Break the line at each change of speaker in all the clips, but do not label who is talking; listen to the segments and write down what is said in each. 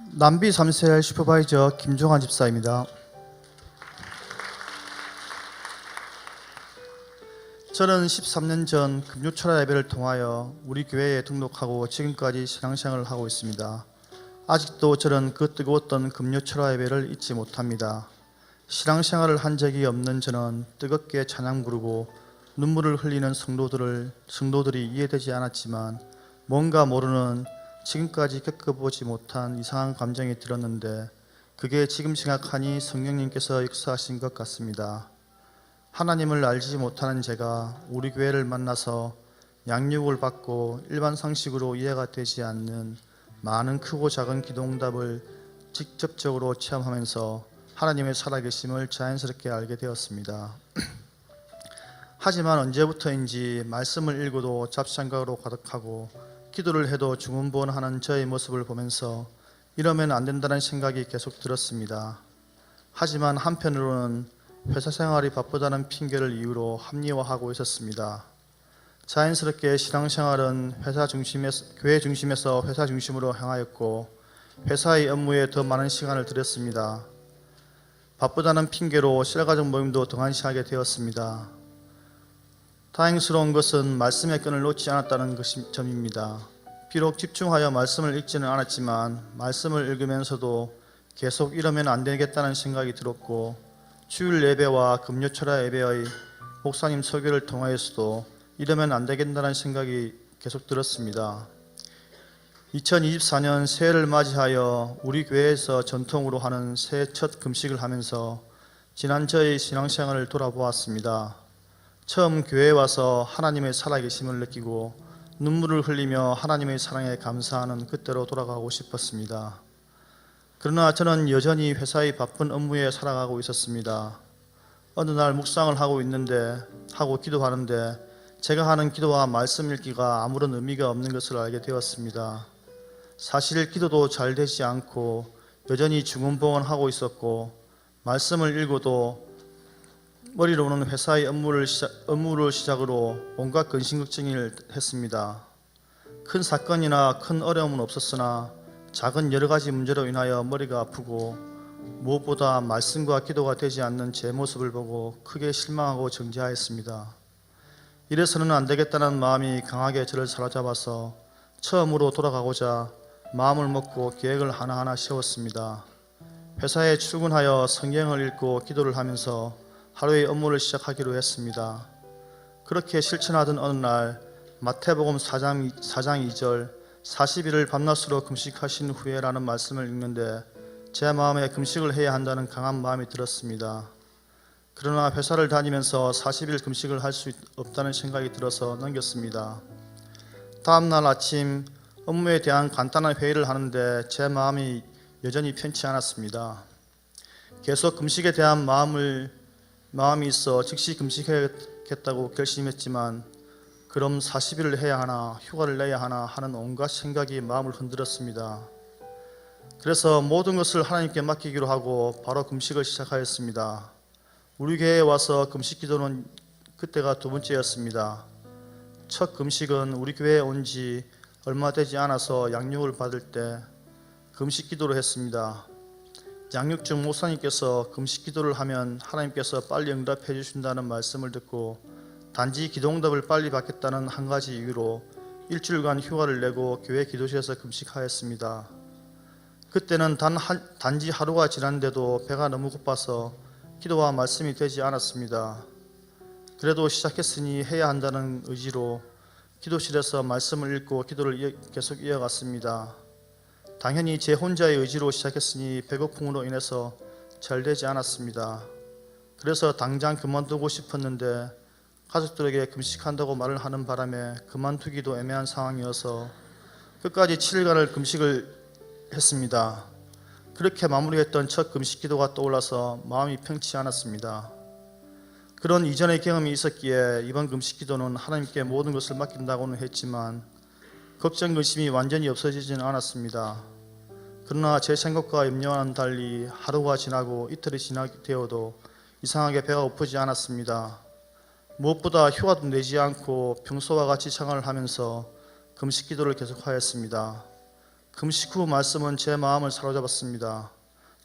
남비 3세 슈퍼바이저 김종환 집사입니다. 저는 13년 전 금요철야 예배를 통하여 우리 교회에 등록하고 지금까지 신앙생활을 하고 있습니다. 아직도 저는 그 뜨거웠던 금요철야 예배를 잊지 못합니다. 신앙생활을 한 적이 없는 저는 뜨겁게 찬양 부르고 눈물을 흘리는 성도들이 이해되지 않았지만 뭔가 모르는 지금까지 겪어보지 못한 이상한 감정이 들었는데 그게 지금 생각하니 성령님께서 역사하신 것 같습니다. 하나님을 알지 못하는 제가 우리 교회를 만나서 양육을 받고 일반 상식으로 이해가 되지 않는 많은 크고 작은 기도응답을 직접적으로 체험하면서 하나님의 살아계심을 자연스럽게 알게 되었습니다. 하지만 언제부터인지 말씀을 읽어도 잡생각으로 가득하고 기도를 해도 중언부언하는 저의 모습을 보면서 이러면 안 된다는 생각이 계속 들었습니다. 하지만 한편으로는 회사 생활이 바쁘다는 핑계를 이유로 합리화하고 있었습니다. 자연스럽게 신앙생활은 교회 중심에서 회사 중심으로 향하였고 회사의 업무에 더 많은 시간을 들였습니다. 바쁘다는 핑계로 실가족 모임도 등한시하게 되었습니다. 다행스러운 것은 말씀의 끈을 놓지 않았다는 점입니다. 비록 집중하여 말씀을 읽지는 않았지만 말씀을 읽으면서도 계속 이러면 안 되겠다는 생각이 들었고 주일 예배와 금요철야 예배의 목사님 설교를 통하여서도 이러면 안 되겠다는 생각이 계속 들었습니다. 2024년 새해를 맞이하여 우리 교회에서 전통으로 하는 새해 첫 금식을 하면서 지난 저의 신앙생활을 돌아보았습니다. 처음 교회에 와서 하나님의 살아계심을 느끼고 눈물을 흘리며 하나님의 사랑에 감사하는 그때로 돌아가고 싶었습니다. 그러나 저는 여전히 회사의 바쁜 업무에 살아가고 있었습니다. 어느 날 묵상을 하고 기도하는데 제가 하는 기도와 말씀 읽기가 아무런 의미가 없는 것을 알게 되었습니다. 사실 기도도 잘 되지 않고 여전히 중언부언하고 있었고 말씀을 읽어도 머리로는 회사의 업무를 시작으로 온갖 근심걱정을 했습니다. 큰 사건이나 큰 어려움은 없었으나 작은 여러 가지 문제로 인하여 머리가 아프고 무엇보다 말씀과 기도가 되지 않는 제 모습을 보고 크게 실망하고 정죄하였습니다. 이래서는 안 되겠다는 마음이 강하게 저를 사로잡아서 처음으로 돌아가고자 마음을 먹고 계획을 하나하나 세웠습니다. 회사에 출근하여 성경을 읽고 기도를 하면서 하루의 업무를 시작하기로 했습니다. 그렇게 실천하던 어느 날 마태복음 4장 2절 40일을 밤낮으로 금식하신 후에라는 말씀을 읽는데 제 마음에 금식을 해야 한다는 강한 마음이 들었습니다. 그러나 회사를 다니면서 40일 금식을 할 수 없다는 생각이 들어서 넘겼습니다. 다음 날 아침 업무에 대한 간단한 회의를 하는데 제 마음이 여전히 편치 않았습니다. 계속 금식에 대한 마음이 있어 즉시 금식해야겠다고 결심했지만 그럼 40일을 해야 하나 휴가를 내야 하나 하는 온갖 생각이 마음을 흔들었습니다. 그래서 모든 것을 하나님께 맡기기로 하고 바로 금식을 시작하였습니다. 우리 교회에 와서 금식 기도는 그때가 두 번째였습니다. 첫 금식은 우리 교회에 온 지 얼마 되지 않아서 양육을 받을 때 금식 기도를 했습니다. 양육중 목사님께서 금식 기도를 하면 하나님께서 빨리 응답해 주신다는 말씀을 듣고 단지 기도응답을 빨리 받겠다는 한 가지 이유로 일주일간 휴가를 내고 교회 기도실에서 금식하였습니다. 그때는 단지 하루가 지났는데도 배가 너무 고파서 기도와 말씀이 되지 않았습니다. 그래도 시작했으니 해야 한다는 의지로 기도실에서 말씀을 읽고 기도를 계속 이어갔습니다. 당연히 제 혼자의 의지로 시작했으니 배고픔으로 인해서 잘 되지 않았습니다. 그래서 당장 그만두고 싶었는데 가족들에게 금식한다고 말을 하는 바람에 그만두기도 애매한 상황이어서 끝까지 7일간을 금식을 했습니다. 그렇게 마무리했던 첫 금식 기도가 떠올라서 마음이 편치 않았습니다. 그런 이전의 경험이 있었기에 이번 금식 기도는 하나님께 모든 것을 맡긴다고는 했지만 걱정, 근심이 완전히 없어지지는 않았습니다. 그러나 제 생각과 염려와는 달리 하루가 지나고 이틀이 지나게 되어도 이상하게 배가 고프지 않았습니다. 무엇보다 휴가도 내지 않고 평소와 같이 생활을 하면서 금식 기도를 계속하였습니다. 금식 후 말씀은 제 마음을 사로잡았습니다.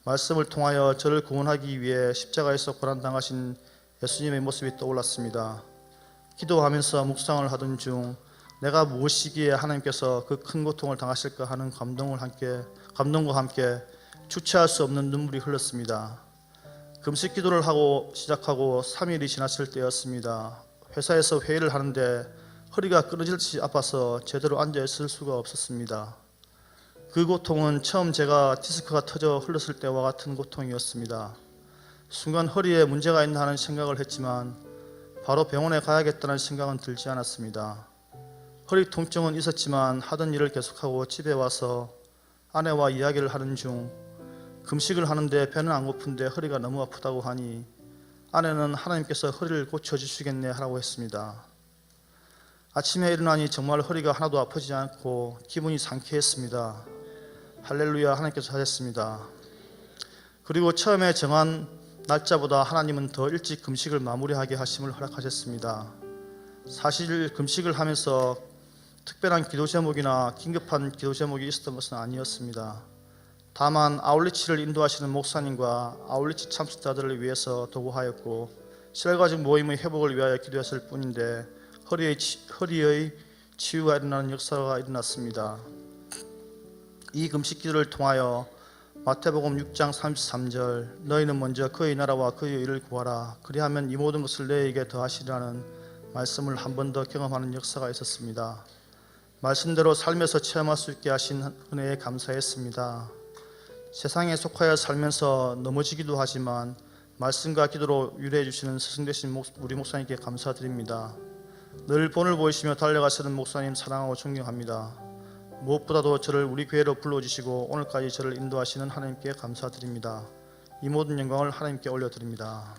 말씀을 통하여 저를 구원하기 위해 십자가에서 고난당하신 예수님의 모습이 떠올랐습니다. 기도하면서 묵상을 하던 중 내가 무엇이기에 하나님께서 그 큰 고통을 당하실까 하는 감동과 함께 주체할 수 없는 눈물이 흘렀습니다. 금식 기도를 하고 시작하고 3일이 지났을 때였습니다. 회사에서 회의를 하는데 허리가 끊어질듯이 아파서 제대로 앉아 있을 수가 없었습니다. 그 고통은 처음 제가 디스크가 터져 흘렀을 때와 같은 고통이었습니다. 순간 허리에 문제가 있나 하는 생각을 했지만 바로 병원에 가야겠다는 생각은 들지 않았습니다. 허리 통증은 있었지만 하던 일을 계속하고 집에 와서 아내와 이야기를 하는 중 금식을 하는데 배는 안 고픈데 허리가 너무 아프다고 하니 아내는 하나님께서 허리를 고쳐주시겠네 하라고 했습니다. 아침에 일어나니 정말 허리가 하나도 아프지 않고 기분이 상쾌했습니다. 할렐루야, 하나님께서 하셨습니다. 그리고 처음에 정한 날짜보다 하나님은 더 일찍 금식을 마무리하게 하심을 허락하셨습니다. 사실 금식을 하면서 특별한 기도 제목이나 긴급한 기도 제목이 있었던 것은 아니었습니다. 다만 아울리치를 인도하시는 목사님과 아울리치 참석자들을 위해서 도구하였고 실과적 모임의 회복을 위하여 기도했을 뿐인데 허리의 치유가 일어나는 역사가 일어났습니다. 이 금식 기도를 통하여 마태복음 6장 33절 너희는 먼저 그의 나라와 그의 의를 구하라 그리하면 이 모든 것을 너희에게 더하시리라는 말씀을 한 번 더 경험하는 역사가 있었습니다. 말씀대로 삶에서 체험할 수 있게 하신 은혜에 감사했습니다. 세상에 속하여 살면서 넘어지기도 하지만 말씀과 기도로 위로해 주시는 스승 되신 우리 목사님께 감사드립니다. 늘 본을 보이시며 달려가시는 목사님 사랑하고 존경합니다. 무엇보다도 저를 우리 교회로 불러주시고 오늘까지 저를 인도하시는 하나님께 감사드립니다. 이 모든 영광을 하나님께 올려드립니다.